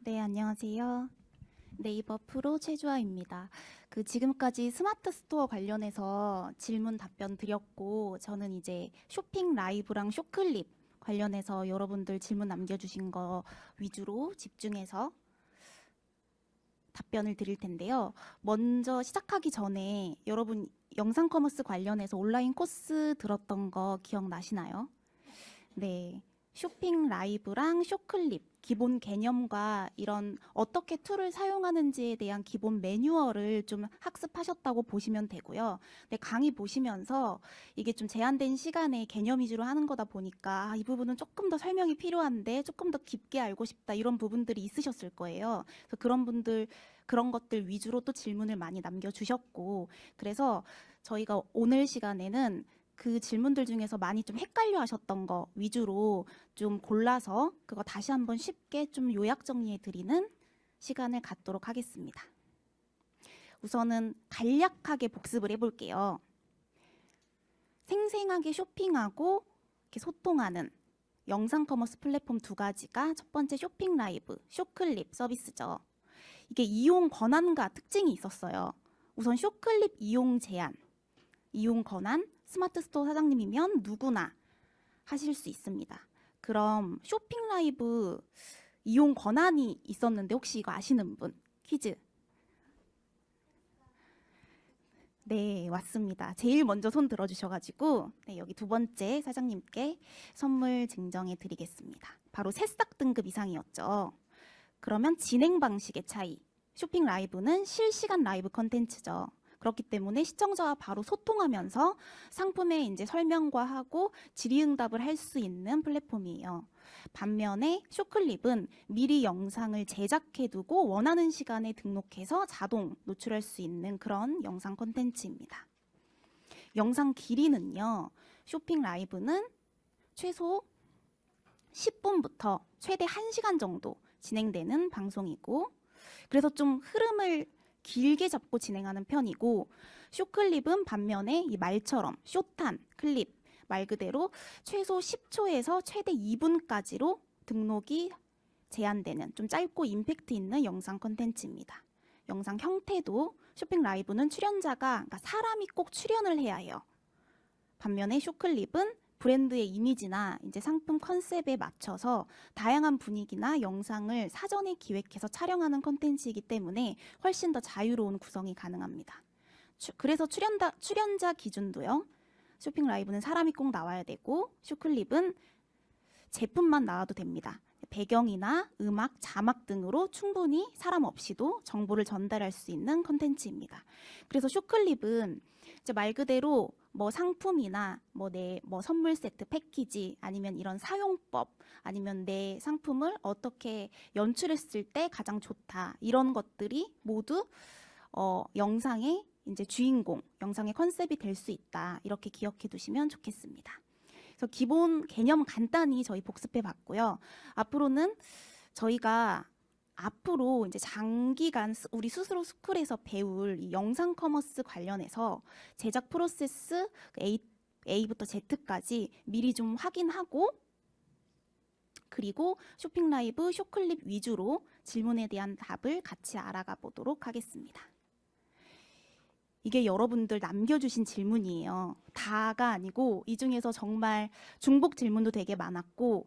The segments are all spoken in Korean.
네, 안녕하세요. 네이버 프로 최주아입니다. 지금까지 스마트 스토어 관련해서 질문 답변 드렸고, 저는 이제 쇼핑 라이브랑 쇼클립 관련해서 여러분들 질문 남겨주신 거 위주로 집중해서 답변을 드릴 텐데요. 먼저 시작하기 전에 여러분 영상 커머스 관련해서 온라인 코스 들었던 거 기억나시나요? 네. 쇼핑 라이브랑 쇼클립 기본 개념과 이런 어떻게 툴을 사용하는지에 대한 기본 매뉴얼을 좀 학습하셨다고 보시면 되고요. 네, 강의 보시면서 이게 좀 제한된 시간에 개념 위주로 하는 거다 보니까 이 부분은 조금 더 설명이 필요한데 조금 더 깊게 알고 싶다 이런 부분들이 있으셨을 거예요. 그래서 그런 것들 위주로 또 질문을 많이 남겨주셨고, 그래서 저희가 오늘 시간에는 그 질문들 중에서 많이 좀 헷갈려 하셨던 거 위주로 좀 골라서 그거 다시 한번 쉽게 좀 요약 정리해 드리는 시간을 갖도록 하겠습니다. 우선은 간략하게 복습을 해볼게요. 생생하게 쇼핑하고 이렇게 소통하는 영상 커머스 플랫폼 두 가지가 첫 번째 쇼핑 라이브, 쇼클립 서비스죠. 이게 이용 권한과 특징이 있었어요. 우선 쇼클립 이용 제한, 이용 권한, 스마트 스토어 사장님이면 누구나 하실 수 있습니다. 그럼 쇼핑 라이브 이용 권한이 있었는데 혹시 이거 아시는 분? 퀴즈. 네, 맞습니다. 제일 먼저 손 들어주셔가지고 네, 여기 두 번째 사장님께 선물 증정해 드리겠습니다. 바로 새싹 등급 이상이었죠. 그러면 진행 방식의 차이. 쇼핑 라이브는 실시간 라이브 컨텐츠죠. 그렇기 때문에 시청자와 바로 소통하면서 상품의 이제 설명과 하고 질의응답을 할 수 있는 플랫폼이에요. 반면에 쇼클립은 미리 영상을 제작해두고 원하는 시간에 등록해서 자동 노출할 수 있는 그런 영상 콘텐츠입니다. 영상 길이는요. 쇼핑 라이브는 최소 10분부터 최대 1시간 정도 진행되는 방송이고, 그래서 좀 흐름을 길게 잡고 진행하는 편이고, 쇼클립은 반면에 이 말처럼 쇼탄 클립 말 그대로 최소 10초에서 최대 2분까지로 등록이 제한되는 좀 짧고 임팩트 있는 영상 컨텐츠입니다. 영상 형태도 쇼핑 라이브는 출연자가 그러니까 사람이 꼭 출연을 해야 해요. 반면에 쇼클립은 브랜드의 이미지나 이제 상품 컨셉에 맞춰서 다양한 분위기나 영상을 사전에 기획해서 촬영하는 컨텐츠이기 때문에 훨씬 더 자유로운 구성이 가능합니다. 그래서 출연자 기준도요. 쇼핑 라이브는 사람이 꼭 나와야 되고 쇼클립은 제품만 나와도 됩니다. 배경이나 음악, 자막 등으로 충분히 사람 없이도 정보를 전달할 수 있는 컨텐츠입니다. 그래서 쇼클립은 이제 말 그대로 뭐 상품이나 뭐 선물 세트 패키지 아니면 이런 사용법 아니면 내 상품을 어떻게 연출했을 때 가장 좋다 이런 것들이 모두 영상의 이제 주인공, 영상의 컨셉이 될 수 있다 이렇게 기억해 두시면 좋겠습니다. 그래서 기본 개념 간단히 저희 복습해 봤고요. 앞으로는 저희가 앞으로 이제 장기간 우리 스스로 스쿨에서 배울 이 영상 커머스 관련해서 제작 프로세스 A부터 Z까지 미리 좀 확인하고, 그리고 쇼핑 라이브, 쇼클립 위주로 질문에 대한 답을 같이 알아가 보도록 하겠습니다. 이게 여러분들 남겨주신 질문이에요. 다가 아니고 이 중에서 정말 중복 질문도 되게 많았고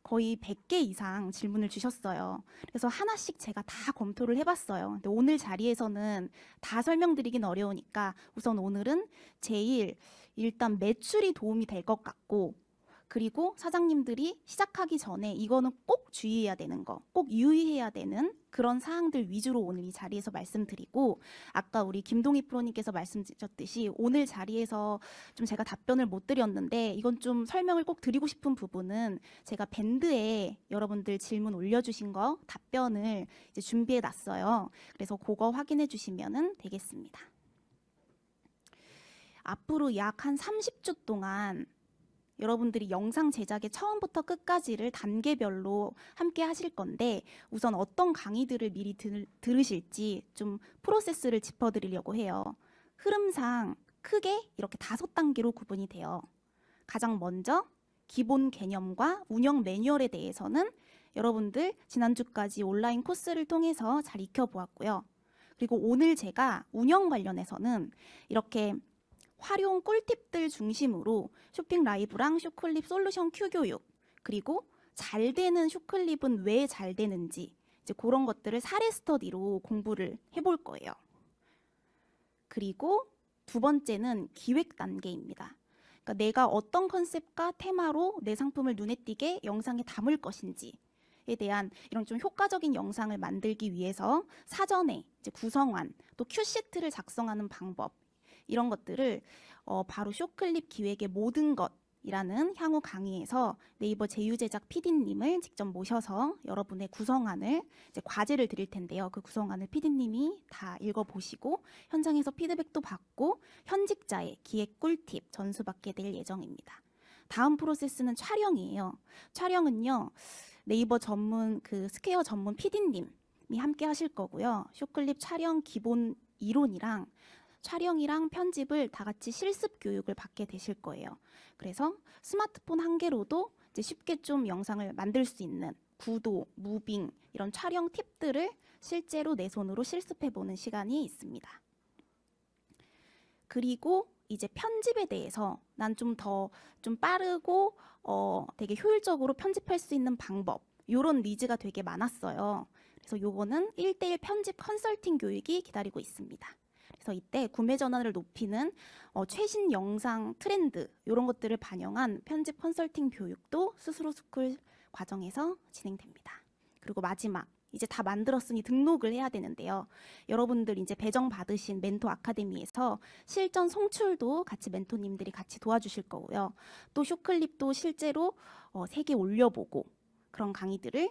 거의 100개 이상 질문을 주셨어요. 그래서 하나씩 제가 다 검토를 해봤어요. 근데 오늘 자리에서는 다 설명드리긴 어려우니까 우선 오늘은 제일 일단 매출이 도움이 될 것 같고, 그리고 사장님들이 시작하기 전에 이거는 꼭 주의해야 되는 거, 꼭 유의해야 되는 그런 사항들 위주로 오늘 이 자리에서 말씀드리고, 아까 우리 김동희 프로님께서 말씀 주셨듯이 오늘 자리에서 좀 제가 답변을 못 드렸는데 이건 좀 설명을 꼭 드리고 싶은 부분은 제가 밴드에 여러분들 질문 올려주신 거 답변을 이제 준비해 놨어요. 그래서 그거 확인해 주시면 되겠습니다. 앞으로 약 한 30초 동안 여러분들이 영상 제작의 처음부터 끝까지를 단계별로 함께 하실 건데, 우선 어떤 강의들을 미리 들으실지 좀 프로세스를 짚어드리려고 해요. 흐름상 크게 이렇게 5단계로 구분이 돼요. 가장 먼저 기본 개념과 운영 매뉴얼에 대해서는 여러분들 지난주까지 온라인 코스를 통해서 잘 익혀보았고요. 그리고 오늘 제가 운영 관련해서는 이렇게 활용 꿀팁들 중심으로 쇼핑 라이브랑 쇼클립 솔루션 Q 교육, 그리고 잘 되는 쇼클립은 왜 잘 되는지 이제 그런 것들을 사례 스터디로 공부를 해볼 거예요. 그리고 두 번째는 기획 단계입니다. 그러니까 내가 어떤 컨셉과 테마로 내 상품을 눈에 띄게 영상에 담을 것인지에 대한 이런 좀 효과적인 영상을 만들기 위해서 사전에 이제 구성안, 또 큐시트를 작성하는 방법, 이런 것들을 바로 쇼클립 기획의 모든 것이라는 향후 강의에서 네이버 제휴제작 PD님을 직접 모셔서 여러분의 구성안을 이제 과제를 드릴 텐데요. 그 구성안을 PD님이 다 읽어보시고 현장에서 피드백도 받고 현직자의 기획 꿀팁 전수받게 될 예정입니다. 다음 프로세스는 촬영이에요. 촬영은요, 네이버 전문 스퀘어 전문 PD님이 함께 하실 거고요. 쇼클립 촬영 기본 이론이랑 촬영이랑 편집을 다 같이 실습 교육을 받게 되실 거예요. 그래서 스마트폰 한 개로도 이제 쉽게 좀 영상을 만들 수 있는 구도, 무빙 이런 촬영 팁들을 실제로 내 손으로 실습해보는 시간이 있습니다. 그리고 이제 편집에 대해서 난 좀 더 좀 빠르고 되게 효율적으로 편집할 수 있는 방법, 이런 니즈가 되게 많았어요. 그래서 요거는 1:1 편집 컨설팅 교육이 기다리고 있습니다. 그래서 이때 구매 전환을 높이는 최신 영상 트렌드 이런 것들을 반영한 편집 컨설팅 교육도 스스로 스쿨 과정에서 진행됩니다. 그리고 마지막, 이제 다 만들었으니 등록을 해야 되는데요. 여러분들 이제 배정 받으신 멘토 아카데미에서 실전 송출도 같이 멘토님들이 같이 도와주실 거고요. 또 쇼클립도 실제로 3개 올려보고 그런 강의들을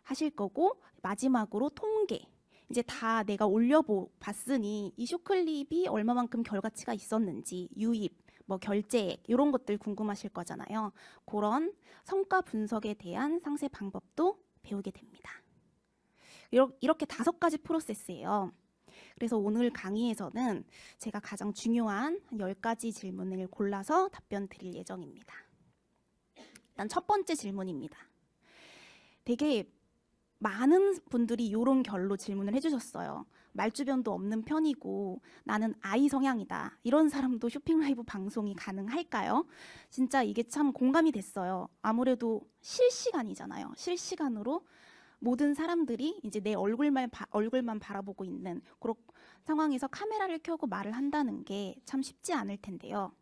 하실 거고, 마지막으로 통계. 이제 다 내가 올려봤으니 이 쇼클립이 얼마만큼 결과치가 있었는지, 유입, 뭐 결제액 이런 것들 궁금하실 거잖아요. 그런 성과 분석에 대한 상세 방법도 배우게 됩니다. 이렇게 5가지 프로세스예요. 그래서 오늘 강의에서는 제가 가장 중요한 한 10가지 질문을 골라서 답변 드릴 예정입니다. 일단 첫 번째 질문입니다. 되게 많은 분들이 이런 결로 질문을 해주셨어요. 말주변도 없는 편이고 나는 아이 성향이다. 이런 사람도 쇼핑 라이브 방송이 가능할까요? 진짜 이게 참 공감이 됐어요. 아무래도 실시간이잖아요. 실시간으로 모든 사람들이 이제 내 얼굴만 바라보고 있는 그런 상황에서 카메라를 켜고 말을 한다는 게 참 쉽지 않을 텐데요.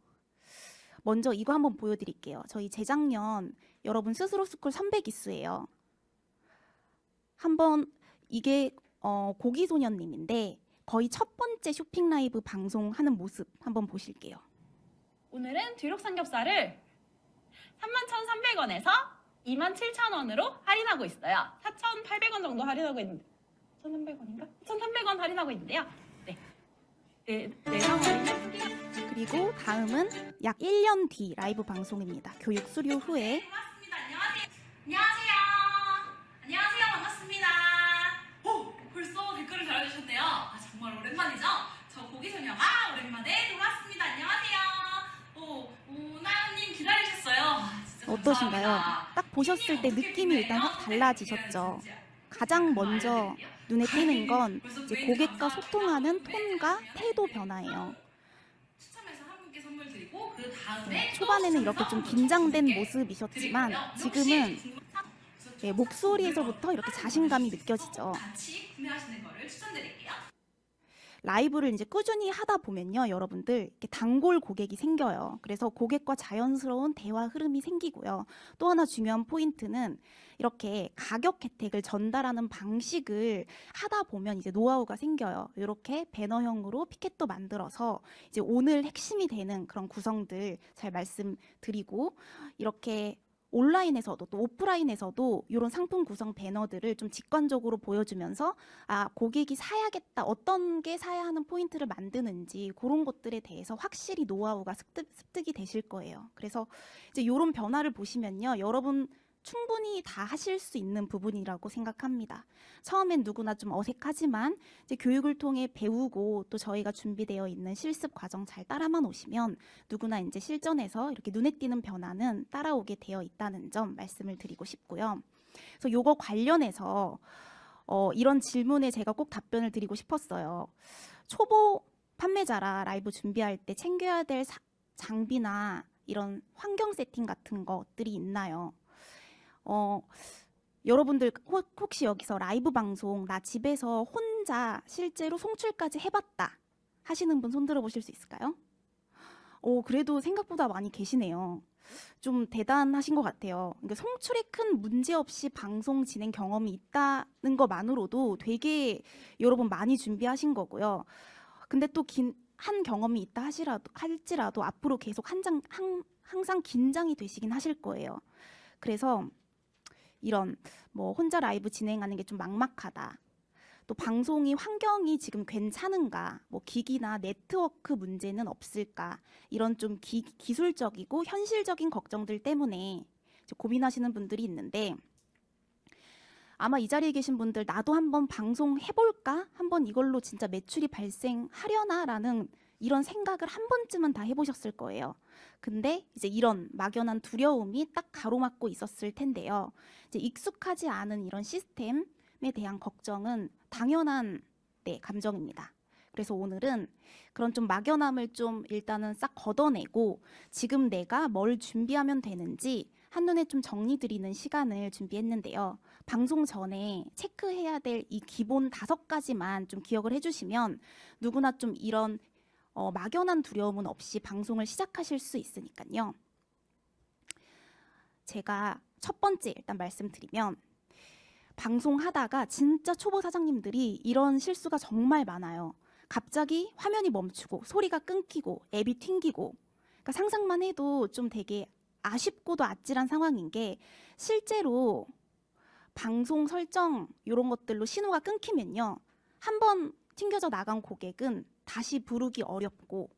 먼저 이거 한번 보여드릴게요. 저희 재작년 여러분 스스로 스쿨 300기수예요. 한번 이게 고기소년님인데 거의 첫 번째 쇼핑 라이브 방송하는 모습 한번 보실게요. 오늘은 뒤록 삼겹살을 31,300원에서 27,000원으로 할인하고 있어요. 4,800원 정도 할인하고 있는데 1,300원인가? 1,300원 할인하고 있는데요. 내장 할인. 그리고 다음은 약 1년 뒤 라이브 방송입니다. 교육 수료 후에. 반갑습니다. 안녕하세요. 안녕하세요. 반갑습니다. 벌써 댓글을 달아주셨네요. 정말 오랜만이죠? 저 고기소녀가 오랜만에 돌아왔습니다. 안녕하세요. 오나연님 기다리셨어요. 진짜 어떠신가요? 감사합니다. 딱 보셨을 때 느낌이 일단 확 달라지셨죠? 가장 먼저 눈에 띄는 건 이제 고객과 소통하는 톤과 태도 변화예요. 추첨해서 한 분께 선물 드리고 그 다음에 초반에는 이렇게 좀 긴장된 모습이셨지만 지금은 목소리에서부터 이렇게 자신감이 느껴지죠. 같이 구매하시는 거를 추천드릴게요. 라이브를 이제 꾸준히 하다 보면요, 여러분들 이렇게 단골 고객이 생겨요. 그래서 고객과 자연스러운 대화 흐름이 생기고요. 또 하나 중요한 포인트는 이렇게 가격 혜택을 전달하는 방식을 하다 보면 이제 노하우가 생겨요. 이렇게 배너형으로 피켓도 만들어서 이제 오늘 핵심이 되는 그런 구성들 잘 말씀드리고, 이렇게 온라인에서도 또 오프라인에서도 이런 상품 구성 배너들을 좀 직관적으로 보여주면서 고객이 사야겠다, 어떤 게 사야 하는 포인트를 만드는지 그런 것들에 대해서 확실히 노하우가 습득이 되실 거예요. 그래서 이제 이런 변화를 보시면요, 여러분 충분히 다 하실 수 있는 부분이라고 생각합니다. 처음엔 누구나 좀 어색하지만 이제 교육을 통해 배우고 또 저희가 준비되어 있는 실습 과정 잘 따라만 오시면 누구나 이제 실전에서 이렇게 눈에 띄는 변화는 따라오게 되어 있다는 점 말씀을 드리고 싶고요. 그래서 요거 관련해서 이런 질문에 제가 꼭 답변을 드리고 싶었어요. 초보 판매자라 라이브 준비할 때 챙겨야 될 장비나 이런 환경 세팅 같은 것들이 있나요? 여러분들 혹시 여기서 라이브 방송 나 집에서 혼자 실제로 송출까지 해봤다 하시는 분 손 들어보실 수 있을까요? 그래도 생각보다 많이 계시네요. 좀 대단하신 것 같아요. 그러니까 송출에 큰 문제 없이 방송 진행 경험이 있다는 것만으로도 되게 여러분 많이 준비하신 거고요. 근데 또 한 경험이 있다 할지라도 앞으로 계속 항상 긴장이 되시긴 하실 거예요. 그래서 이런 뭐 혼자 라이브 진행하는 게 좀 막막하다. 또 방송이 환경이 지금 괜찮은가, 뭐 기기나 네트워크 문제는 없을까, 이런 좀 기술적이고 현실적인 걱정들 때문에 고민하시는 분들이 있는데, 아마 이 자리에 계신 분들 나도 한번 방송 해볼까? 한번 이걸로 진짜 매출이 발생하려나라는 이런 생각을 한 번쯤은 다 해보셨을 거예요. 근데 이제 이런 막연한 두려움이 딱 가로막고 있었을 텐데요. 이제 익숙하지 않은 이런 시스템에 대한 걱정은 당연한 감정입니다. 그래서 오늘은 그런 좀 막연함을 좀 일단은 싹 걷어내고 지금 내가 뭘 준비하면 되는지 한눈에 좀 정리 드리는 시간을 준비했는데요. 방송 전에 체크해야 될 이 기본 5가지만 좀 기억을 해주시면 누구나 좀 이런 막연한 두려움은 없이 방송을 시작하실 수 있으니까요. 제가 첫 번째 일단 말씀드리면, 방송하다가 진짜 초보 사장님들이 이런 실수가 정말 많아요. 갑자기 화면이 멈추고 소리가 끊기고 앱이 튕기고, 그러니까 상상만 해도 좀 되게 아쉽고도 아찔한 상황인 게, 실제로 방송 설정 이런 것들로 신호가 끊기면요, 한번 튕겨져 나간 고객은 다시 부르기 어렵고,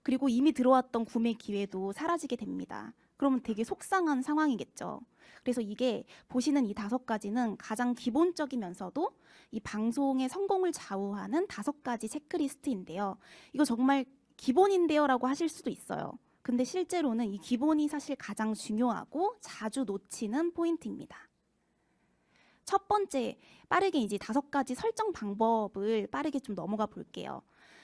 그리고 이미 들어왔던 구매 기회도 사라지게 됩니다. 그러면 되게 속상한 상황이겠죠. 그래서 이게 보시는 이 5가지는 가장 기본적이면서도 이 방송의 성공을 좌우하는 5가지 체크리스트인데요. 이거 정말 기본인데요 라고 하실 수도 있어요. 근데 실제로는 이 기본이 사실 가장 중요하고 자주 놓치는 포인트입니다. 첫 번째, 빠르게 이제 5가지 설정 방법을 빠르게 좀 넘어가 볼게요.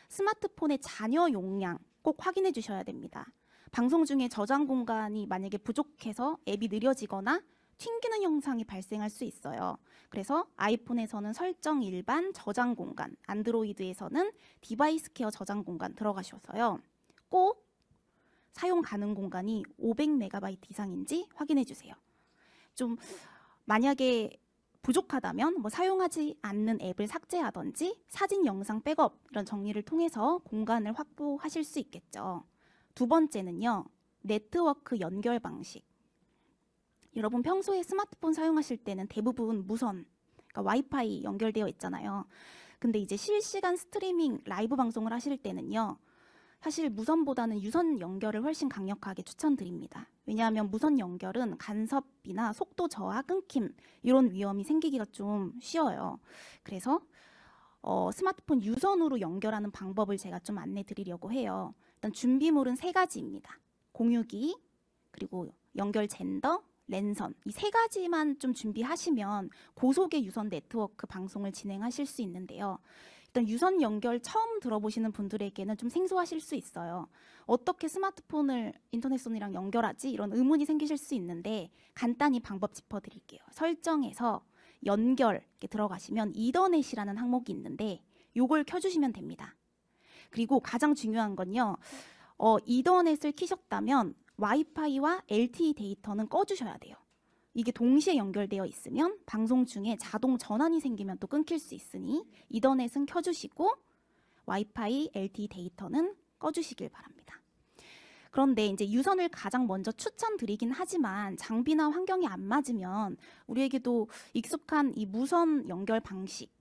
스마트폰의 잔여 용량 꼭 확인해 주셔야 됩니다. 방송 중에 저장 공간이 만약에 부족해서 앱이 느려지거나 튕기는 현상이 발생할 수 있어요. 그래서 아이폰에서는 설정 일반 저장 공간, 안드로이드에서는 디바이스 케어 저장 공간 들어가셔서요. 꼭 사용 가능 공간이 500MB 이상인지 확인해 주세요. 좀 만약에 부족하다면 뭐 사용하지 않는 앱을 삭제하든지 사진, 영상 백업 이런 정리를 통해서 공간을 확보하실 수 있겠죠. 두 번째는요, 네트워크 연결 방식. 여러분 평소에 스마트폰 사용하실 때는 대부분 무선, 그러니까 와이파이 연결되어 있잖아요. 근데 이제 실시간 스트리밍 라이브 방송을 하실 때는요, 사실 무선보다는 유선 연결을 훨씬 강력하게 추천드립니다. 왜냐하면 무선 연결은 간섭이나 속도 저하, 끊김 이런 위험이 생기기가 좀 쉬워요. 그래서 스마트폰 유선으로 연결하는 방법을 제가 좀 안내 드리려고 해요. 일단 준비물은 3가지입니다. 공유기, 그리고 연결 젠더, 랜선, 이 3가지만 좀 준비하시면 고속의 유선 네트워크 방송을 진행하실 수 있는데요. 일단 유선 연결 처음 들어보시는 분들에게는 좀 생소하실 수 있어요. 어떻게 스마트폰을 인터넷선이랑 연결하지? 이런 의문이 생기실 수 있는데 간단히 방법 짚어드릴게요. 설정에서 연결 이렇게 들어가시면 이더넷이라는 항목이 있는데 요걸 켜주시면 됩니다. 그리고 가장 중요한 건요, 이더넷을 키셨다면 와이파이와 LTE 데이터는 꺼주셔야 돼요. 이게 동시에 연결되어 있으면 방송 중에 자동 전환이 생기면 또 끊길 수 있으니 이더넷은 켜주시고 와이파이, LTE 데이터는 꺼주시길 바랍니다. 그런데 이제 유선을 가장 먼저 추천드리긴 하지만 장비나 환경이 안 맞으면 우리에게도 익숙한 이 무선 연결 방식이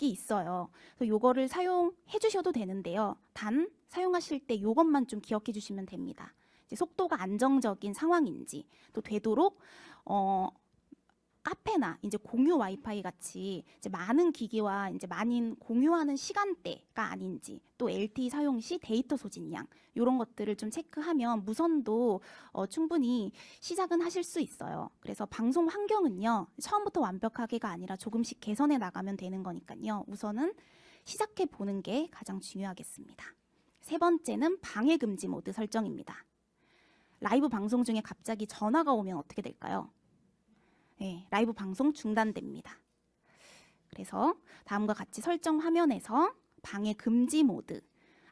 있어요. 그래서 요거를 사용해 주셔도 되는데요. 단 사용하실 때 요것만 좀 기억해 주시면 됩니다. 이제 속도가 안정적인 상황인지, 또 되도록 카페나 이제 공유 와이파이 같이 이제 많은 기기와 이제 많이 공유하는 시간대가 아닌지, 또 LTE 사용 시 데이터 소진량 이런 것들을 좀 체크하면 무선도 충분히 시작은 하실 수 있어요. 그래서 방송 환경은요, 처음부터 완벽하게가 아니라 조금씩 개선해 나가면 되는 거니까요. 우선은 시작해 보는 게 가장 중요하겠습니다. 세 번째는 방해 금지 모드 설정입니다. 라이브 방송 중에 갑자기 전화가 오면 어떻게 될까요? 네, 라이브 방송 중단됩니다. 그래서 다음과 같이 설정 화면에서 방해 금지 모드,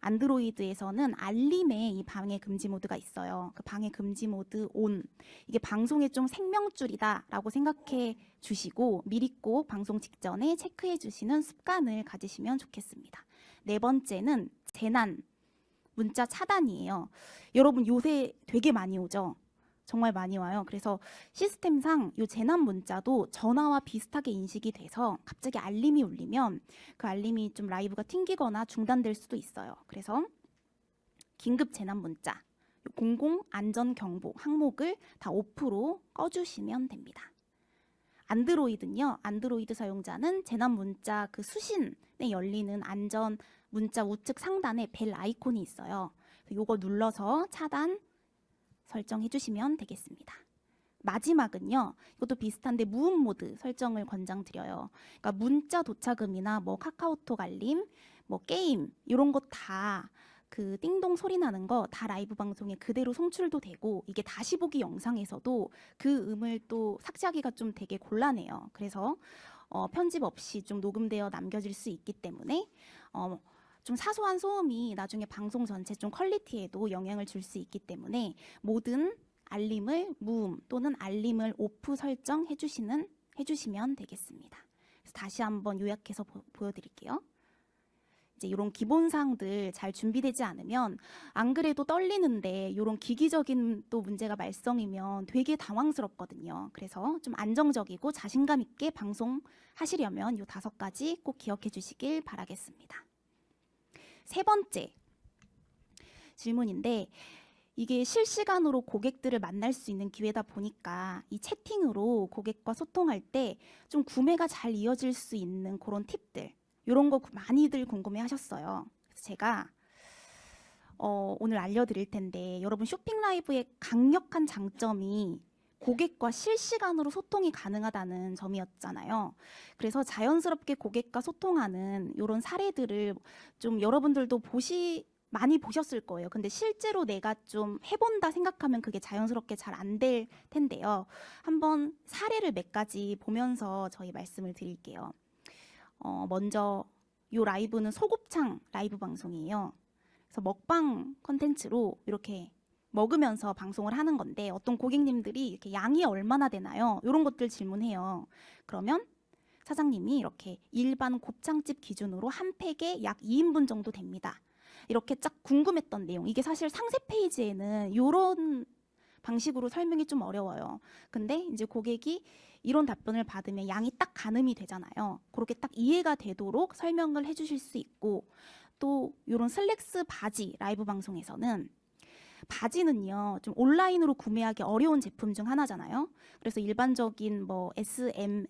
안드로이드에서는 알림에 이 방해 금지 모드가 있어요. 그 방해 금지 모드 온, 이게 방송의 좀 생명줄이다라고 생각해 주시고 미리 꼭 방송 직전에 체크해 주시는 습관을 가지시면 좋겠습니다. 네 번째는 재난 문자 차단이에요. 여러분 요새 되게 많이 오죠? 정말 많이 와요. 그래서 시스템상 이 재난 문자도 전화와 비슷하게 인식이 돼서 갑자기 알림이 울리면 그 알림이 좀 라이브가 튕기거나 중단될 수도 있어요. 그래서 긴급 재난 문자, 공공 안전 경보 항목을 다 오프로 꺼주시면 됩니다. 안드로이드는요, 안드로이드 사용자는 재난 문자 그 수신에 열리는 안전 문자 우측 상단에 벨 아이콘이 있어요. 이거 눌러서 차단 설정해 주시면 되겠습니다. 마지막은요, 이것도 비슷한데 무음 모드 설정을 권장드려요. 그러니까 문자 도착음이나 뭐 카카오톡 알림, 뭐 게임 이런 거 다 그 띵동 소리 나는 거 다 라이브 방송에 그대로 송출도 되고, 이게 다시 보기 영상에서도 그 음을 또 삭제하기가 좀 되게 곤란해요. 그래서 편집 없이 좀 녹음되어 남겨질 수 있기 때문에 좀 사소한 소음이 나중에 방송 전체 좀 퀄리티에도 영향을 줄 수 있기 때문에 모든 알림을 무음 또는 알림을 오프 설정해 주시면 되겠습니다. 그래서 다시 한번 요약해서 보여드릴게요. 이제 이런 기본 사항들 잘 준비되지 않으면 안 그래도 떨리는데 이런 기기적인 또 문제가 말썽이면 되게 당황스럽거든요. 그래서 좀 안정적이고 자신감 있게 방송하시려면 이 5가지 꼭 기억해 주시길 바라겠습니다. 세 번째 질문인데, 이게 실시간으로 고객들을 만날 수 있는 기회다 보니까 이 채팅으로 고객과 소통할 때 좀 구매가 잘 이어질 수 있는 그런 팁들, 이런 거 많이들 궁금해 하셨어요. 그래서 제가 오늘 알려드릴 텐데, 여러분 쇼핑 라이브의 강력한 장점이 고객과 실시간으로 소통이 가능하다는 점이었잖아요. 그래서 자연스럽게 고객과 소통하는 이런 사례들을 좀 여러분들도 많이 보셨을 거예요. 근데 실제로 내가 좀 해본다 생각하면 그게 자연스럽게 잘 안 될 텐데요. 한번 사례를 몇 가지 보면서 저희 말씀을 드릴게요. 먼저 이 라이브는 소곱창 라이브 방송이에요. 그래서 먹방 컨텐츠로 이렇게 먹으면서 방송을 하는 건데, 어떤 고객님들이 이렇게 양이 얼마나 되나요? 이런 것들 질문해요. 그러면 사장님이 이렇게 일반 곱창집 기준으로 한 팩에 약 2인분 정도 됩니다. 이렇게 쫙 궁금했던 내용, 이게 사실 상세 페이지에는 이런 방식으로 설명이 좀 어려워요. 근데 이제 고객이 이런 답변을 받으면 양이 딱 가늠이 되잖아요. 그렇게 딱 이해가 되도록 설명을 해주실 수 있고, 또 이런 슬랙스 바지 라이브 방송에서는 바지는요, 좀 온라인으로 구매하기 어려운 제품 중 하나잖아요. 그래서 일반적인 뭐 SM,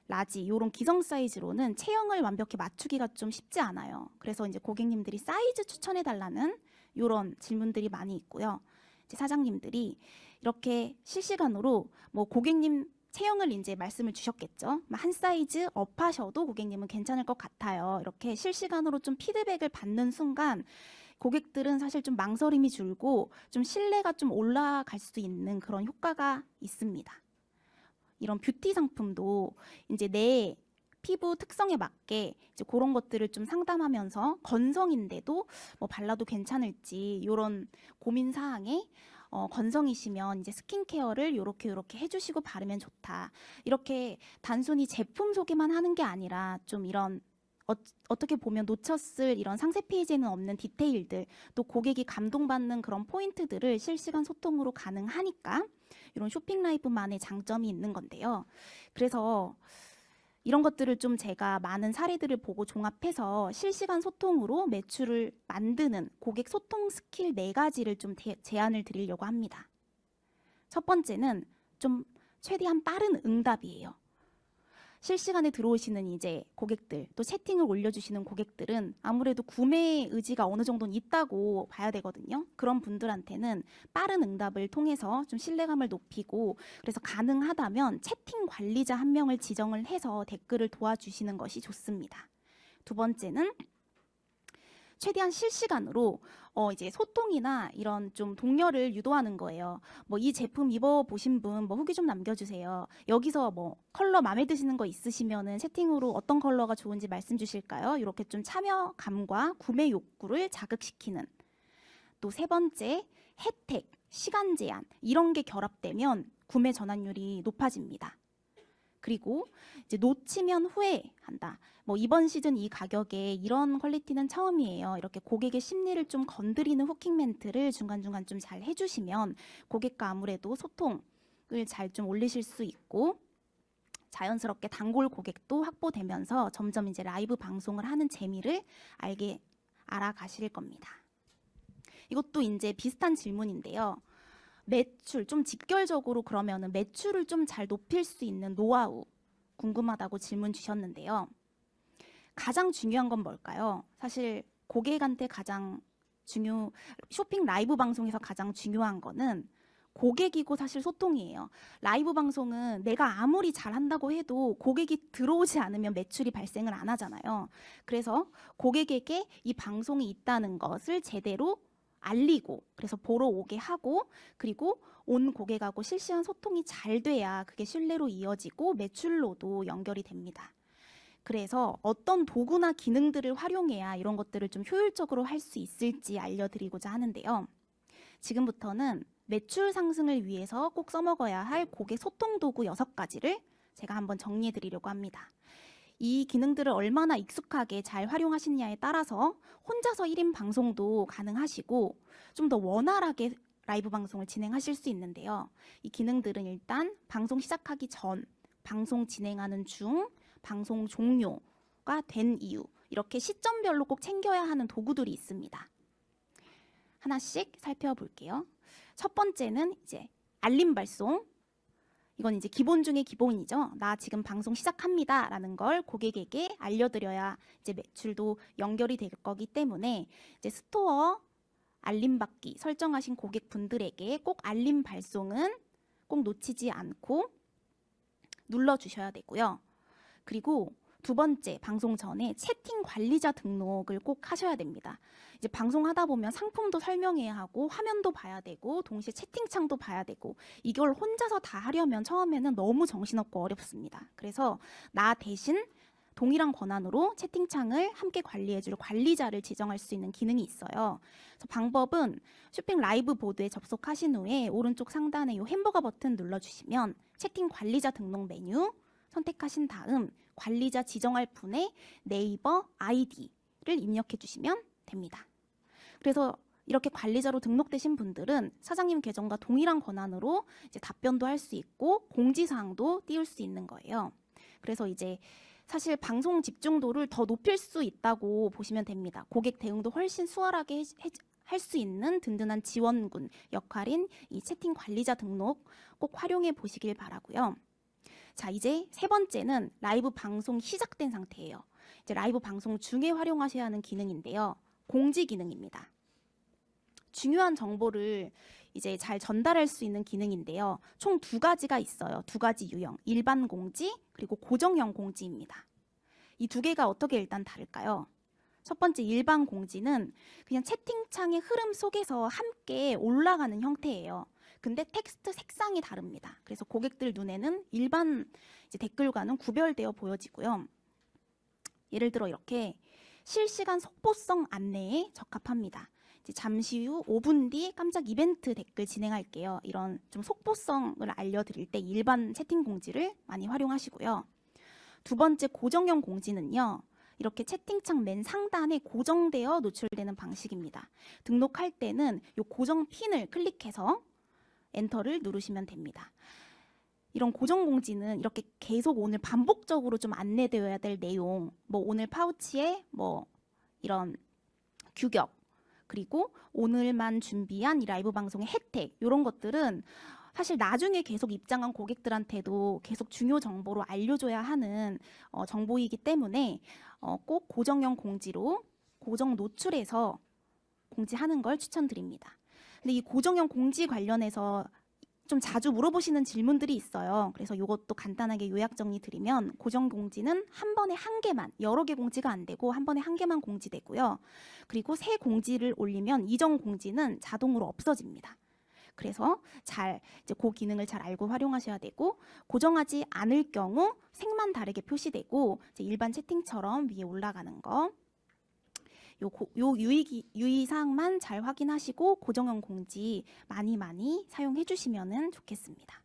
라지 이런 기성 사이즈로는 체형을 완벽히 맞추기가 좀 쉽지 않아요. 그래서 이제 고객님들이 사이즈 추천해 달라는 이런 질문들이 많이 있고요. 이제 사장님들이 이렇게 실시간으로 뭐 고객님 체형을 이제 말씀을 주셨겠죠. 한 사이즈 업하셔도 고객님은 괜찮을 것 같아요. 이렇게 실시간으로 좀 피드백을 받는 순간 고객들은 사실 좀 망설임이 줄고 좀 신뢰가 좀 올라갈 수 있는 그런 효과가 있습니다. 이런 뷰티 상품도 이제 내 피부 특성에 맞게 이제 그런 것들을 좀 상담하면서 건성인데도 뭐 발라도 괜찮을지 이런 고민 사항에 건성이시면 이제 스킨케어를 요렇게 해주시고 바르면 좋다. 이렇게 단순히 제품 소개만 하는 게 아니라 좀 이런 어떻게 보면 놓쳤을 이런 상세 페이지에는 없는 디테일들, 또 고객이 감동받는 그런 포인트들을 실시간 소통으로 가능하니까 이런 쇼핑 라이브만의 장점이 있는 건데요. 그래서 이런 것들을 좀 제가 많은 사례들을 보고 종합해서 실시간 소통으로 매출을 만드는 고객 소통 스킬 4가지를 좀 제안을 드리려고 합니다. 첫 번째는 좀 최대한 빠른 응답이에요. 실시간에 들어오시는 이제 고객들, 또 채팅을 올려주시는 고객들은 아무래도 구매 의지가 어느 정도는 있다고 봐야 되거든요. 그런 분들한테는 빠른 응답을 통해서 좀 신뢰감을 높이고, 그래서 가능하다면 채팅 관리자 한 명을 지정을 해서 댓글을 도와주시는 것이 좋습니다. 두 번째는 최대한 실시간으로 이제 소통이나 이런 좀 동료를 유도하는 거예요. 뭐 이 제품 입어보신 분 뭐 후기 좀 남겨주세요. 여기서 뭐 컬러 마음에 드시는 거 있으시면은 채팅으로 어떤 컬러가 좋은지 말씀 주실까요? 이렇게 좀 참여감과 구매 욕구를 자극시키는. 또 세 번째, 혜택, 시간 제한 이런 게 결합되면 구매 전환율이 높아집니다. 그리고 이제 놓치면 후회한다. 뭐 이번 시즌 이 가격에 이런 퀄리티는 처음이에요. 이렇게 고객의 심리를 좀 건드리는 후킹 멘트를 중간중간 좀 잘 해주시면 고객과 아무래도 소통을 잘 좀 올리실 수 있고, 자연스럽게 단골 고객도 확보되면서 점점 이제 라이브 방송을 하는 재미를 알아가실 겁니다. 이것도 이제 비슷한 질문인데요. 매출, 좀 직결적으로 그러면은 매출을 좀 잘 높일 수 있는 노하우 궁금하다고 질문 주셨는데요. 가장 중요한 건 뭘까요? 사실 고객한테 쇼핑 라이브 방송에서 가장 중요한 거는 고객이고 사실 소통이에요. 라이브 방송은 내가 아무리 잘한다고 해도 고객이 들어오지 않으면 매출이 발생을 안 하잖아요. 그래서 고객에게 이 방송이 있다는 것을 제대로 알리고, 그래서 보러 오게 하고, 그리고 온 고객하고 실시간 소통이 잘 돼야 그게 신뢰로 이어지고 매출로도 연결이 됩니다. 그래서 어떤 도구나 기능들을 활용해야 이런 것들을 좀 효율적으로 할 수 있을지 알려드리고자 하는데요. 지금부터는 매출 상승을 위해서 꼭 써먹어야 할 고객 소통 도구 6가지를 제가 한번 정리해 드리려고 합니다. 이 기능들을 얼마나 익숙하게 잘 활용하시느냐에 따라서 혼자서 1인 방송도 가능하시고 좀 더 원활하게 라이브 방송을 진행하실 수 있는데요. 이 기능들은 일단 방송 시작하기 전, 방송 진행하는 중, 방송 종료가 된 이후 이렇게 시점별로 꼭 챙겨야 하는 도구들이 있습니다. 하나씩 살펴볼게요. 첫 번째는 이제 알림 발송. 이건 이제 기본 중에 기본이죠. 나 지금 방송 시작합니다 라는 걸 고객에게 알려드려야 이제 매출도 연결이 될 거기 때문에 이제 스토어 알림 받기 설정하신 고객분들에게 꼭 알림 발송은 꼭 놓치지 않고 눌러주셔야 되고요. 그리고 두 번째, 방송 전에 채팅 관리자 등록을 꼭 하셔야 됩니다. 이제 방송하다 보면 상품도 설명해야 하고 화면도 봐야 되고 동시에 채팅창도 봐야 되고 이걸 혼자서 다 하려면 처음에는 너무 정신없고 어렵습니다. 그래서 나 대신 동일한 권한으로 채팅창을 함께 관리해줄 관리자를 지정할 수 있는 기능이 있어요. 그래서 방법은 쇼핑 라이브 보드에 접속하신 후에 오른쪽 상단에 이 햄버거 버튼 눌러주시면 채팅 관리자 등록 메뉴 선택하신 다음 관리자 지정할 분의 네이버 아이디를 입력해 주시면 됩니다. 그래서 이렇게 관리자로 등록되신 분들은 사장님 계정과 동일한 권한으로 이제 답변도 할 수 있고 공지사항도 띄울 수 있는 거예요. 그래서 이제 사실 방송 집중도를 더 높일 수 있다고 보시면 됩니다. 고객 대응도 훨씬 수월하게 할 수 있는 든든한 지원군 역할인 이 채팅 관리자 등록 꼭 활용해 보시길 바라고요. 자, 이제 세 번째는 라이브 방송 시작된 상태예요. 이제 라이브 방송 중에 활용하셔야 하는 기능인데요. 공지 기능입니다. 중요한 정보를 이제 잘 전달할 수 있는 기능인데요. 총 2가지가 있어요. 2가지 유형. 일반 공지 그리고 고정형 공지입니다. 이 2개가 어떻게 일단 다를까요? 첫 번째 일반 공지는 그냥 채팅창의 흐름 속에서 함께 올라가는 형태예요. 근데 텍스트 색상이 다릅니다. 그래서 고객들 눈에는 일반 이제 댓글과는 구별되어 보여지고요. 예를 들어 이렇게 실시간 속보성 안내에 적합합니다. 이제 잠시 후 5분 뒤 깜짝 이벤트 댓글 진행할게요. 이런 좀 속보성을 알려드릴 때 일반 채팅 공지를 많이 활용하시고요. 두 번째 고정형 공지는요. 이렇게 채팅창 맨 상단에 고정되어 노출되는 방식입니다. 등록할 때는 이 고정 핀을 클릭해서 엔터를 누르시면 됩니다. 이런 고정 공지는 이렇게 계속 오늘 반복적으로 좀 안내되어야 될 내용, 뭐 오늘 파우치에 뭐 이런 규격, 그리고 오늘만 준비한 이 라이브 방송의 혜택 이런 것들은 사실 나중에 계속 입장한 고객들한테도 계속 중요 정보로 알려줘야 하는 정보이기 때문에 꼭 고정형 공지로 고정 노출해서 공지하는 걸 추천드립니다. 근데 이 고정형 공지 관련해서 좀 자주 물어보시는 질문들이 있어요. 그래서 이것도 간단하게 요약 정리 드리면 고정 공지는 한 번에 한 개만, 여러 개 공지가 안 되고 한 번에 한 개만 공지되고요. 그리고 새 공지를 올리면 이전 공지는 자동으로 없어집니다. 그래서 이제 그 기능을 잘 알고 활용하셔야 되고, 고정하지 않을 경우 색만 다르게 표시되고 이제 일반 채팅처럼 위에 올라가는 거. 요 유의사항만 잘 확인하시고 고정형 공지 많이 사용해 주시면 좋겠습니다.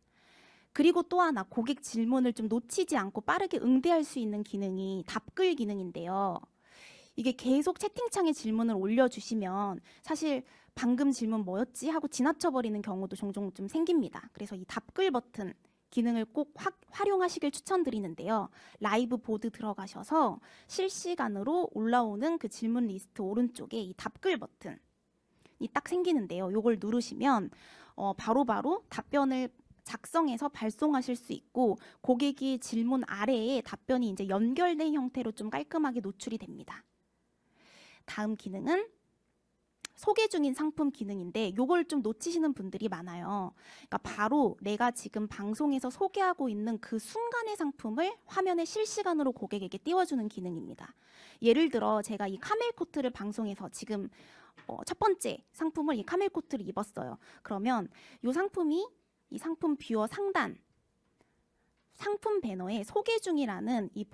그리고 또 하나, 고객 질문을 좀 놓치지 않고 빠르게 응대할 수 있는 기능이 답글 기능인데요. 이게 계속 채팅창에 질문을 올려주시면 사실 방금 질문 뭐였지 하고 지나쳐버리는 경우도 종종 좀 생깁니다. 그래서 이 답글 버튼 기능을 꼭 활용하시길 추천드리는데요. 라이브 보드 들어가셔서 실시간으로 올라오는 그 질문 리스트 오른쪽에 이 답글 버튼이 딱 생기는데요. 이걸 누르시면 바로바로 답변을 작성해서 발송하실 수 있고, 고객이 질문 아래에 답변이 이제 연결된 형태로 좀 깔끔하게 노출이 됩니다. 다음 기능은 소개 중인 상품 기능인데 이걸 좀 놓치시는 분들이 많아요. 그러니까 바로 내가 지금 방송에서 소개하고 있는 그 순간의 상품을 화면에 실시간으로 고객에게 띄워주는 기능입니다. 예를 들어 제가 이 카멜 코트를 방송해서 지금 첫 번째 상품을 이 카멜 코트를 입었어요. 그러면 이 상품 뷰어 상단 상품 배너에 소개 중이라는 이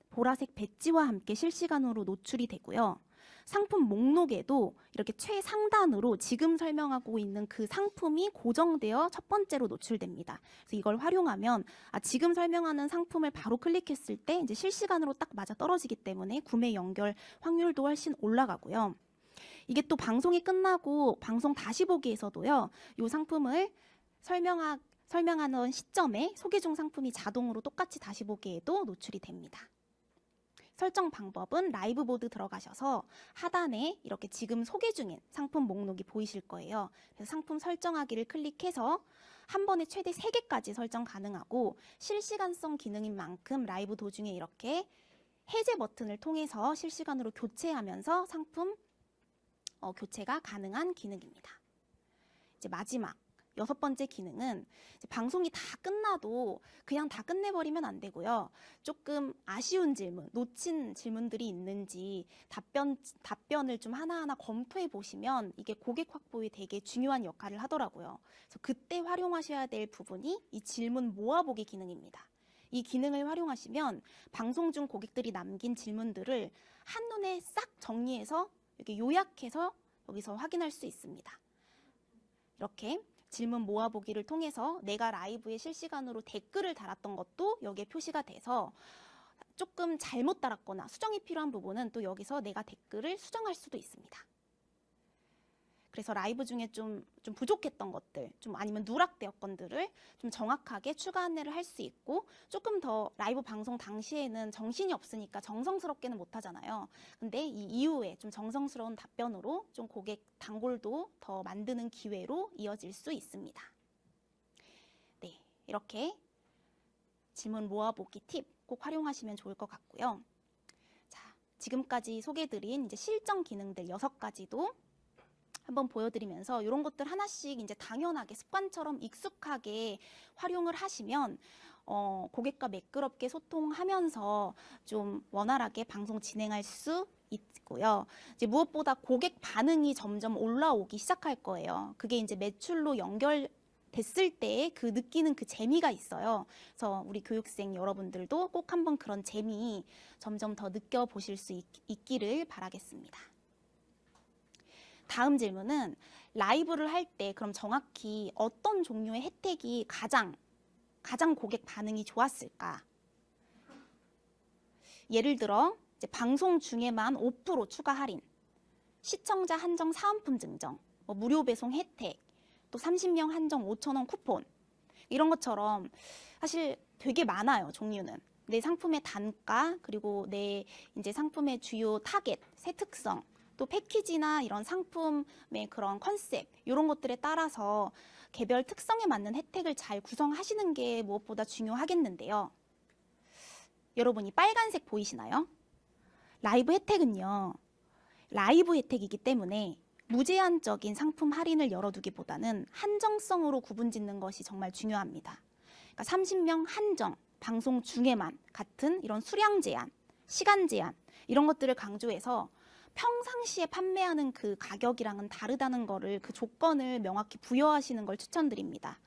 보라색 배지와 함께 실시간으로 노출이 되고요. 상품 목록에도 이렇게 최상단으로 지금 설명하고 있는 그 상품이 고정되어 첫 번째로 노출됩니다. 그래서 이걸 활용하면 지금 설명하는 상품을 바로 클릭했을 때 이제 실시간으로 딱 맞아 떨어지기 때문에 구매 연결 확률도 훨씬 올라가고요. 이게 또 방송이 끝나고 방송 다시 보기에서도요, 이 상품을 설명하는 시점에 소개 중 상품이 자동으로 똑같이 다시 보기에도 노출이 됩니다. 설정 방법은 라이브 보드 들어가셔서 하단에 이렇게 지금 소개 중인 상품 목록이 보이실 거예요. 그래서 상품 설정하기를 클릭해서 한 번에 최대 3개까지 설정 가능하고, 실시간성 기능인 만큼 라이브 도중에 이렇게 해제 버튼을 통해서 실시간으로 교체하면서 상품 교체가 가능한 기능입니다. 이제 마지막 6번째 기능은 이제 방송이 다 끝나도 그냥 다 끝내버리면 안 되고요. 조금 아쉬운 질문, 놓친 질문들이 있는지 답변을 좀 하나하나 검토해 보시면 이게 고객 확보에 되게 중요한 역할을 하더라고요. 그래서 그때 활용하셔야 될 부분이 이 질문 모아보기 기능입니다. 이 기능을 활용하시면 방송 중 고객들이 남긴 질문들을 한눈에 싹 정리해서 이렇게 요약해서 여기서 확인할 수 있습니다. 이렇게 질문 모아보기를 통해서 내가 라이브에 실시간으로 댓글을 달았던 것도 여기에 표시가 돼서 조금 잘못 달았거나 수정이 필요한 부분은 또 여기서 내가 댓글을 수정할 수도 있습니다. 그래서 라이브 중에 좀 부족했던 것들, 좀 아니면 누락되었건들을 좀 정확하게 추가 안내를 할 수 있고, 조금 더 라이브 방송 당시에는 정신이 없으니까 정성스럽게는 못 하잖아요. 근데 이 이후에 좀 정성스러운 답변으로 좀 고객 단골도 더 만드는 기회로 이어질 수 있습니다. 네, 이렇게 질문 모아보기 팁 꼭 활용하시면 좋을 것 같고요. 자, 지금까지 소개해드린 이제 실전 기능들 6가지도 한번 보여드리면서 이런 것들 하나씩 이제 당연하게 습관처럼 익숙하게 활용을 하시면 고객과 매끄럽게 소통하면서 좀 원활하게 방송 진행할 수 있고요. 이제 무엇보다 고객 반응이 점점 올라오기 시작할 거예요. 그게 이제 매출로 연결됐을 때 그 느끼는 그 재미가 있어요. 그래서 우리 교육생 여러분들도 꼭 한번 그런 재미 점점 더 느껴보실 수 있기를 바라겠습니다. 다음 질문은 라이브를 할 때 그럼 정확히 어떤 종류의 혜택이 가장 고객 반응이 좋았을까? 예를 들어 이제 방송 중에만 5% 추가 할인, 시청자 한정 사은품 증정, 무료 배송 혜택, 또 30명 한정 5,000원 쿠폰, 이런 것처럼 사실 되게 많아요, 종류는. 내 상품의 단가, 그리고 내 이제 상품의 주요 타겟, 새 특성, 또 패키지나 이런 상품의 그런 컨셉 이런 것들에 따라서 개별 특성에 맞는 혜택을 잘 구성하시는 게 무엇보다 중요하겠는데요. 여러분 이 빨간색 보이시나요? 라이브 혜택은요. 라이브 혜택이기 때문에 무제한적인 상품 할인을 열어두기보다는 한정성으로 구분짓는 것이 정말 중요합니다. 그러니까 30명 한정, 방송 중에만 같은 이런 수량 제한, 시간 제한 이런 것들을 강조해서 평상시에 판매하는 그 가격이랑은 다르다는 거를 그 조건을 명확히 부여하시는 걸 추천드립니다.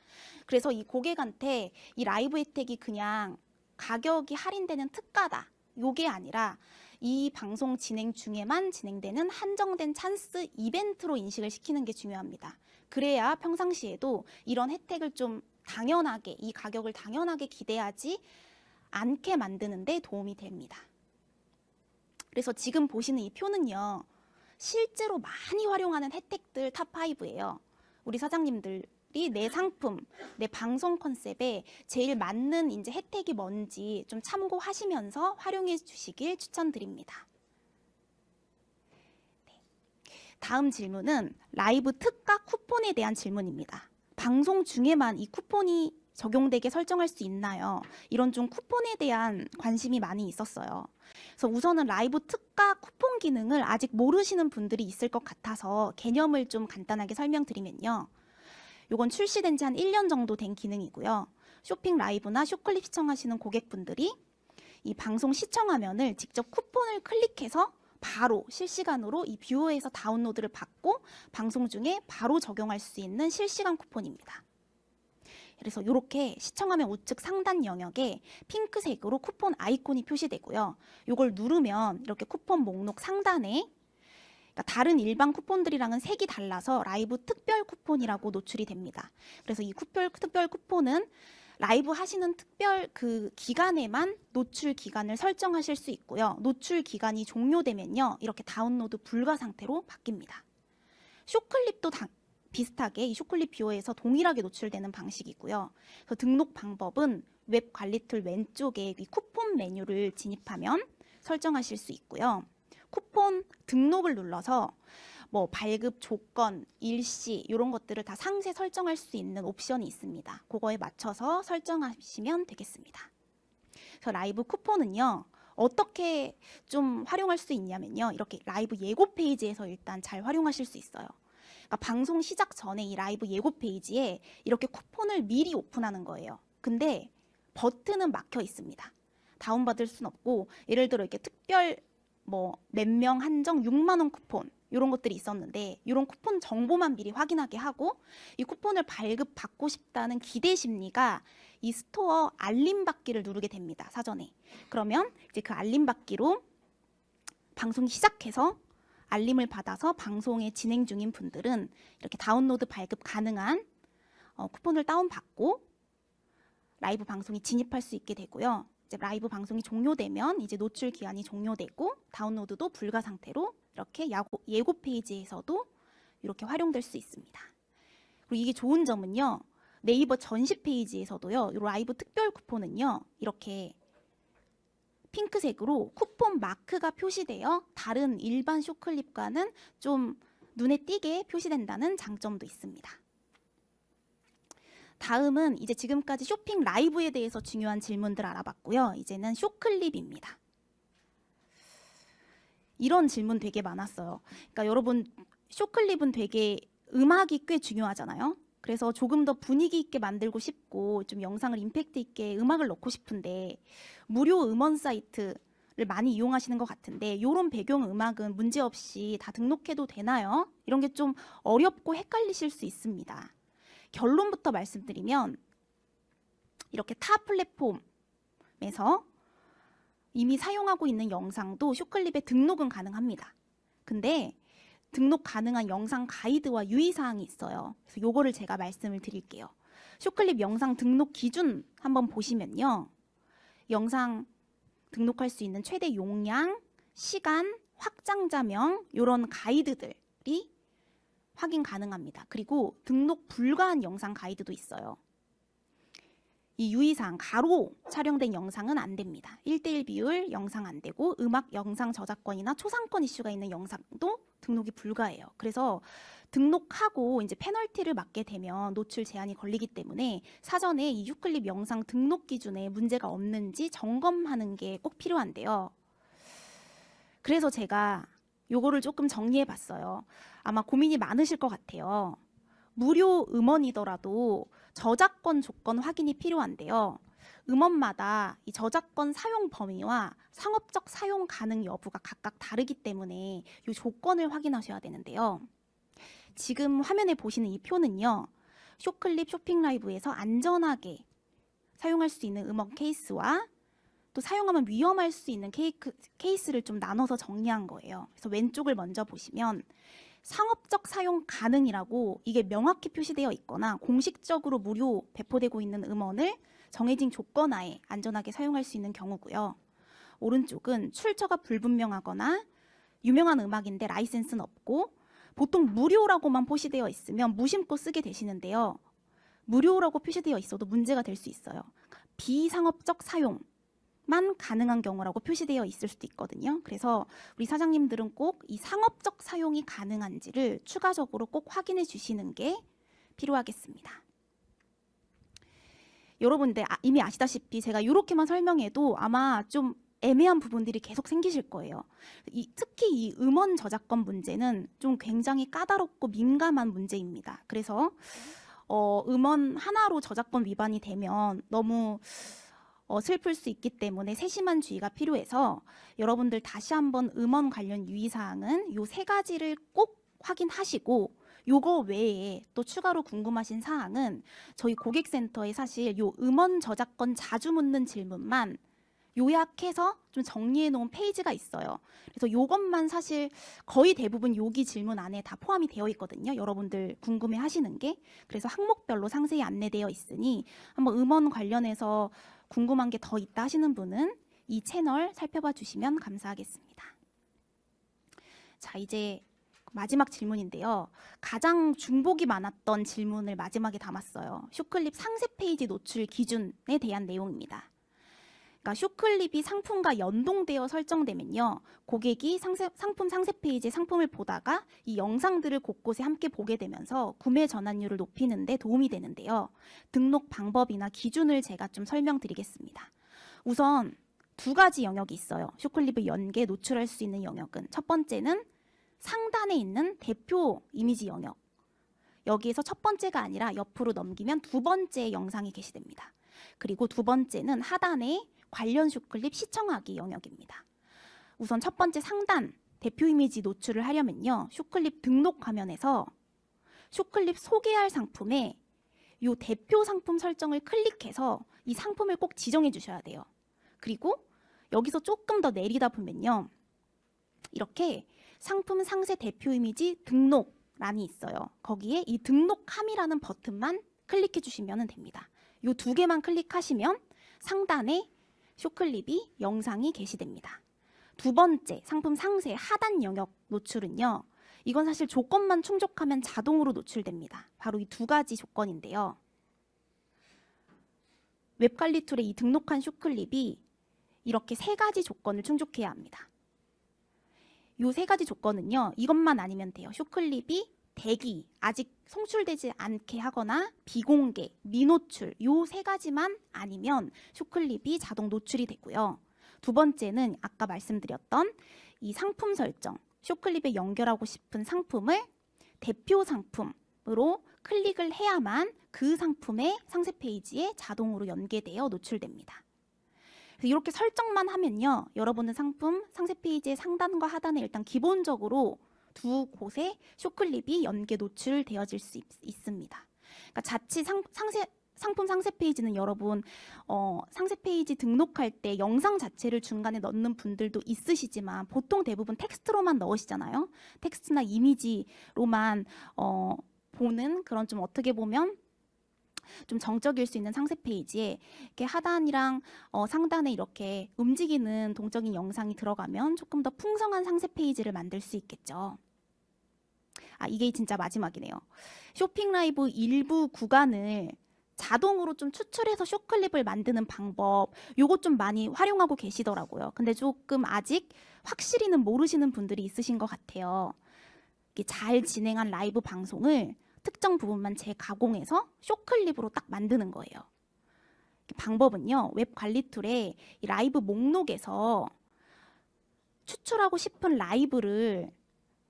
그래서 이 고객한테 이 라이브 혜택이 그냥 가격이 할인되는 특가다. 요게 아니라 이 방송 진행 중에만 진행되는 한정된 찬스 이벤트로 인식을 시키는 게 중요합니다. 그래야 평상시에도 이런 혜택을 좀 당연하게, 이 가격을 당연하게 기대하지 않게 만드는 데 도움이 됩니다. 그래서 지금 보시는 이 표는요. 실제로 많이 활용하는 혜택들 탑5예요. 우리 사장님들이 내 상품, 내 방송 컨셉에 제일 맞는 이제 혜택이 뭔지 좀 참고하시면서 활용해 주시길 추천드립니다. 네. 다음 질문은 라이브 특가 쿠폰에 대한 질문입니다. 방송 중에만 이 쿠폰이 적용되게 설정할 수 있나요? 이런 좀 쿠폰에 대한 관심이 많이 있었어요. 그래서 우선은 라이브 특가 쿠폰 기능을 아직 모르시는 분들이 있을 것 같아서 개념을 좀 간단하게 설명드리면요. 이건 출시된 지 한 1년 정도 된 기능이고요. 쇼핑 라이브나 쇼클립 시청하시는 고객분들이 이 방송 시청 화면을 직접 쿠폰을 클릭해서 바로 실시간으로 이 뷰어에서 다운로드를 받고 방송 중에 바로 적용할 수 있는 실시간 쿠폰입니다. 그래서 이렇게 시청하면 우측 상단 영역에 핑크색으로 쿠폰 아이콘이 표시되고요. 이걸 누르면 이렇게 쿠폰 목록 상단에 그러니까 다른 일반 쿠폰들이랑은 색이 달라서 라이브 특별 쿠폰이라고 노출이 됩니다. 그래서 이 특별 쿠폰은 라이브 하시는 특별 그 기간에만 노출 기간을 설정하실 수 있고요. 노출 기간이 종료되면요. 이렇게 다운로드 불가 상태로 바뀝니다. 쇼클립도 비슷하게 이 쇼클립 뷰어에서 동일하게 노출되는 방식이고요. 그래서 등록 방법은 웹 관리 툴 왼쪽에 이 쿠폰 메뉴를 진입하면 설정하실 수 있고요. 쿠폰 등록을 눌러서 뭐 발급 조건, 일시 이런 것들을 다 상세 설정할 수 있는 옵션이 있습니다. 그거에 맞춰서 설정하시면 되겠습니다. 그래서 라이브 쿠폰은요. 어떻게 좀 활용할 수 있냐면요. 이렇게 라이브 예고 페이지에서 일단 잘 활용하실 수 있어요. 그러니까 방송 시작 전에 이 라이브 예고 페이지에 이렇게 쿠폰을 미리 오픈하는 거예요. 근데 버튼은 막혀 있습니다. 다운받을 순 없고 예를 들어 이렇게 특별 뭐 몇 명 한정 6만 원 쿠폰 이런 것들이 있었는데 이런 쿠폰 정보만 미리 확인하게 하고 이 쿠폰을 발급받고 싶다는 기대 심리가 이 스토어 알림 받기를 누르게 됩니다. 사전에. 그러면 이제 그 알림 받기로 방송이 시작해서 알림을 받아서 방송에 진행 중인 분들은 이렇게 다운로드 발급 가능한 쿠폰을 다운받고 라이브 방송이 진입할 수 있게 되고요. 이제 라이브 방송이 종료되면 이제 노출 기한이 종료되고 다운로드도 불가 상태로 이렇게 예고 페이지에서도 이렇게 활용될 수 있습니다. 그리고 이게 좋은 점은요. 네이버 전시 페이지에서도요. 이 라이브 특별 쿠폰은요. 이렇게 핑크색으로 쿠폰 마크가 표시되어 다른 일반 쇼클립과는 좀 눈에 띄게 표시된다는 장점도 있습니다. 다음은 이제 지금까지 쇼핑 라이브에 대해서 중요한 질문들 알아봤고요. 이제는 쇼클립입니다. 이런 질문 되게 많았어요. 그러니까 여러분 쇼클립은 되게 음악이 꽤 중요하잖아요. 그래서 조금 더 분위기 있게 만들고 싶고 좀 영상을 임팩트 있게 음악을 넣고 싶은데 무료 음원 사이트를 많이 이용하시는 것 같은데 이런 배경 음악은 문제없이 다 등록해도 되나요? 이런 게 좀 어렵고 헷갈리실 수 있습니다. 결론부터 말씀드리면 이렇게 타 플랫폼에서 이미 사용하고 있는 영상도 쇼클립에 등록은 가능합니다. 근데 등록 가능한 영상 가이드와 유의사항이 있어요. 그래서 요거를 제가 말씀을 드릴게요. 쇼클립 영상 등록 기준 한번 보시면요. 영상 등록할 수 있는 최대 용량, 시간, 확장자명 이런 가이드들이 확인 가능합니다. 그리고 등록 불가한 영상 가이드도 있어요. 이 유의사항 가로 촬영된 영상은 안 됩니다. 1:1 비율 영상 안 되고 음악 영상 저작권이나 초상권 이슈가 있는 영상도 등록이 불가해요. 그래서 등록하고 이제 페널티를 맞게 되면 노출 제한이 걸리기 때문에 사전에 이 슈클립 영상 등록 기준에 문제가 없는지 점검하는 게 꼭 필요한데요. 그래서 제가 요거를 조금 정리해 봤어요. 아마 고민이 많으실 것 같아요. 무료 음원이더라도 저작권 조건 확인이 필요한데요. 음원마다 이 저작권 사용 범위와 상업적 사용 가능 여부가 각각 다르기 때문에 이 조건을 확인하셔야 되는데요. 지금 화면에 보시는 이 표는요. 쇼클립 쇼핑 라이브에서 안전하게 사용할 수 있는 음원 케이스와 또 사용하면 위험할 수 있는 케이스를 좀 나눠서 정리한 거예요. 그래서 왼쪽을 먼저 보시면 상업적 사용 가능이라고 이게 명확히 표시되어 있거나 공식적으로 무료 배포되고 있는 음원을 정해진 조건 하에 안전하게 사용할 수 있는 경우고요. 오른쪽은 출처가 불분명하거나 유명한 음악인데 라이센스는 없고 보통 무료라고만 표시되어 있으면 무심코 쓰게 되시는데요. 무료라고 표시되어 있어도 문제가 될 수 있어요. 비상업적 사용만 가능한 경우라고 표시되어 있을 수도 있거든요. 그래서 우리 사장님들은 꼭 이 상업적 사용이 가능한지를 추가적으로 꼭 확인해 주시는 게 필요하겠습니다. 여러분들 이미 아시다시피 제가 이렇게만 설명해도 아마 좀 애매한 부분들이 계속 생기실 거예요. 특히 이 음원 저작권 문제는 좀 굉장히 까다롭고 민감한 문제입니다. 그래서 음원 하나로 저작권 위반이 되면 너무 슬플 수 있기 때문에 세심한 주의가 필요해서 여러분들 다시 한번 음원 관련 유의사항은 요 3가지를 꼭 확인하시고 요거 외에 또 추가로 궁금하신 사항은 저희 고객센터에 사실 요 음원 저작권 자주 묻는 질문만 요약해서 좀 정리해 놓은 페이지가 있어요. 그래서 요것만 사실 거의 대부분 여기 질문 안에 다 포함이 되어 있거든요. 여러분들 궁금해 하시는 게. 그래서 항목별로 상세히 안내되어 있으니 한번 음원 관련해서 궁금한 게 더 있다 하시는 분은 이 채널 살펴봐 주시면 감사하겠습니다. 자, 이제 마지막 질문인데요. 가장 중복이 많았던 질문을 마지막에 담았어요. 쇼클립 상세 페이지 노출 기준에 대한 내용입니다. 그러니까 쇼클립이 상품과 연동되어 설정되면요. 고객이 상품 상세 페이지에 상품을 보다가 이 영상들을 곳곳에 함께 보게 되면서 구매 전환율을 높이는 데 도움이 되는데요. 등록 방법이나 기준을 제가 좀 설명드리겠습니다. 우선 2가지 영역이 있어요. 쇼클립을 연계 노출할 수 있는 영역은 첫 번째는 상단에 있는 대표 이미지 영역. 여기에서 첫 번째가 아니라 옆으로 넘기면 2번째 영상이 게시됩니다. 그리고 2번째는 하단에 관련 쇼클립 시청하기 영역입니다. 우선 첫 번째 상단 대표 이미지 노출을 하려면요. 쇼클립 등록 화면에서 쇼클립 소개할 상품에 이 대표 상품 설정을 클릭해서 이 상품을 꼭 지정해 주셔야 돼요. 그리고 여기서 조금 더 내리다 보면요. 이렇게 상품 상세 대표 이미지 등록란이 있어요. 거기에 이 등록함이라는 버튼만 클릭해 주시면 됩니다. 이 2개만 클릭하시면 상단에 쇼클립이 영상이 게시됩니다. 2번째 상품 상세 하단 영역 노출은요. 이건 사실 조건만 충족하면 자동으로 노출됩니다. 바로 이 2가지 조건인데요. 웹관리 툴에 이 등록한 쇼클립이 이렇게 3가지 조건을 충족해야 합니다. 이 3가지 조건은요. 이것만 아니면 돼요. 쇼클립이 대기, 아직 송출되지 않게 하거나 비공개, 미노출 이 3가지만 아니면 쇼클립이 자동 노출이 되고요. 2번째는 아까 말씀드렸던 이 상품 설정, 쇼클립에 연결하고 싶은 상품을 대표 상품으로 클릭을 해야만 그 상품의 상세 페이지에 자동으로 연계되어 노출됩니다. 이렇게 설정만 하면요. 여러분은 상품 상세 페이지의 상단과 하단에 일단 기본적으로 2곳에 쇼클립이 연계 노출되어질 수 있습니다. 그러니까 자칫 상품 상세 페이지는 여러분 상세 페이지 등록할 때 영상 자체를 중간에 넣는 분들도 있으시지만 보통 대부분 텍스트로만 넣으시잖아요. 텍스트나 이미지로만 보는 그런 좀 어떻게 보면 좀 정적일 수 있는 상세 페이지에 이렇게 하단이랑 상단에 이렇게 움직이는 동적인 영상이 들어가면 조금 더 풍성한 상세 페이지를 만들 수 있겠죠. 이게 진짜 마지막이네요. 쇼핑 라이브 일부 구간을 자동으로 좀 추출해서 쇼클립을 만드는 방법, 요거 좀 많이 활용하고 계시더라고요. 근데 조금 아직 확실히는 모르시는 분들이 있으신 것 같아요. 이게 잘 진행한 라이브 방송을 특정 부분만 재가공해서 쇼클립으로 딱 만드는 거예요. 방법은요, 웹 관리 툴에 이 라이브 목록에서 추출하고 싶은 라이브를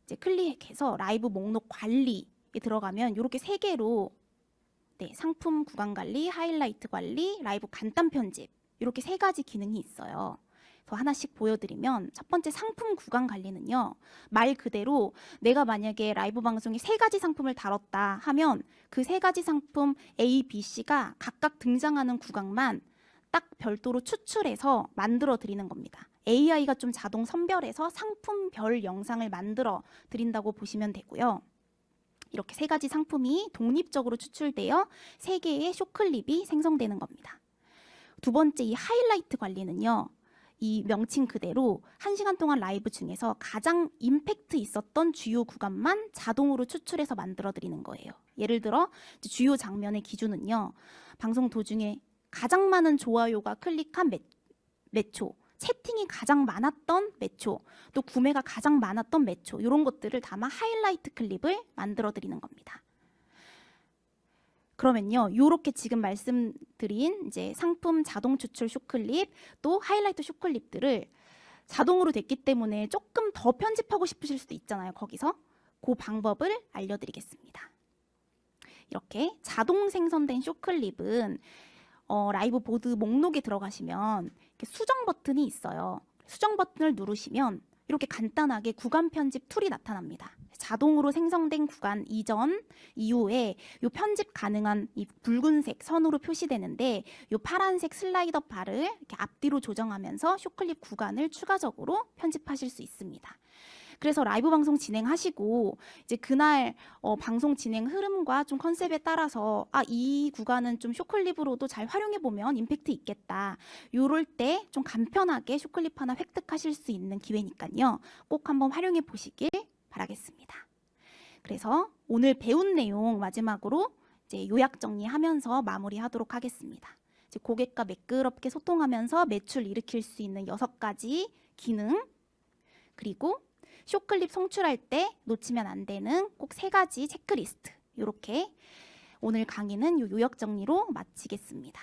이제 클릭해서 라이브 목록 관리에 들어가면 이렇게 세 개로 상품 구간 관리, 하이라이트 관리, 라이브 간단 편집 이렇게 세 가지 기능이 있어요. 그래서 하나씩 보여드리면 첫 번째 상품 구간 관리는요. 말 그대로 내가 만약에 라이브 방송에 세 가지 상품을 다뤘다 하면 그 세 가지 상품 A, B, C가 각각 등장하는 구간만 딱 별도로 추출해서 만들어 드리는 겁니다. AI가 좀 자동 선별해서 상품별 영상을 만들어 드린다고 보시면 되고요. 이렇게 세 가지 상품이 독립적으로 추출되어 세 개의 쇼클립이 생성되는 겁니다. 두 번째 이 하이라이트 관리는요. 이 명칭 그대로 1시간 동안 라이브 중에서 가장 임팩트 있었던 주요 구간만 자동으로 추출해서 만들어 드리는 거예요. 예를 들어 주요 장면의 기준은요. 방송 도중에 가장 많은 좋아요가 클릭한 몇 초, 채팅이 가장 많았던 몇 초, 또 구매가 가장 많았던 몇 초, 이런 것들을 담아 하이라이트 클립을 만들어 드리는 겁니다. 그러면요, 이렇게 지금 말씀드린 이제 상품 자동 추출 쇼클립, 또 하이라이트 쇼클립들을 자동으로 됐기 때문에 조금 더 편집하고 싶으실 수도 있잖아요. 거기서 그 방법을 알려드리겠습니다. 이렇게 자동 생성된 쇼클립은 라이브 보드 목록에 들어가시면 이렇게 수정 버튼이 있어요. 수정 버튼을 누르시면 이렇게 간단하게 구간 편집 툴이 나타납니다. 자동으로 생성된 구간 이전, 이후에 이 편집 가능한 이 붉은색 선으로 표시되는데 이 파란색 슬라이더 바를 이렇게 앞뒤로 조정하면서 쇼클립 구간을 추가적으로 편집하실 수 있습니다. 그래서 라이브 방송 진행하시고 이제 그날 방송 진행 흐름과 좀 컨셉에 따라서 이 구간은 좀 쇼클립으로도 잘 활용해 보면 임팩트 있겠다. 요럴 때 좀 간편하게 쇼클립 하나 획득하실 수 있는 기회니까요. 꼭 한번 활용해 보시길 바라겠습니다. 그래서 오늘 배운 내용 마지막으로 이제 요약 정리하면서 마무리하도록 하겠습니다. 이제 고객과 매끄럽게 소통하면서 매출 일으킬 수 있는 6가지 기능, 그리고 쇼클립 송출할 때 놓치면 안 되는 꼭 3가지 체크리스트, 이렇게 오늘 강의는 요약 정리로 마치겠습니다.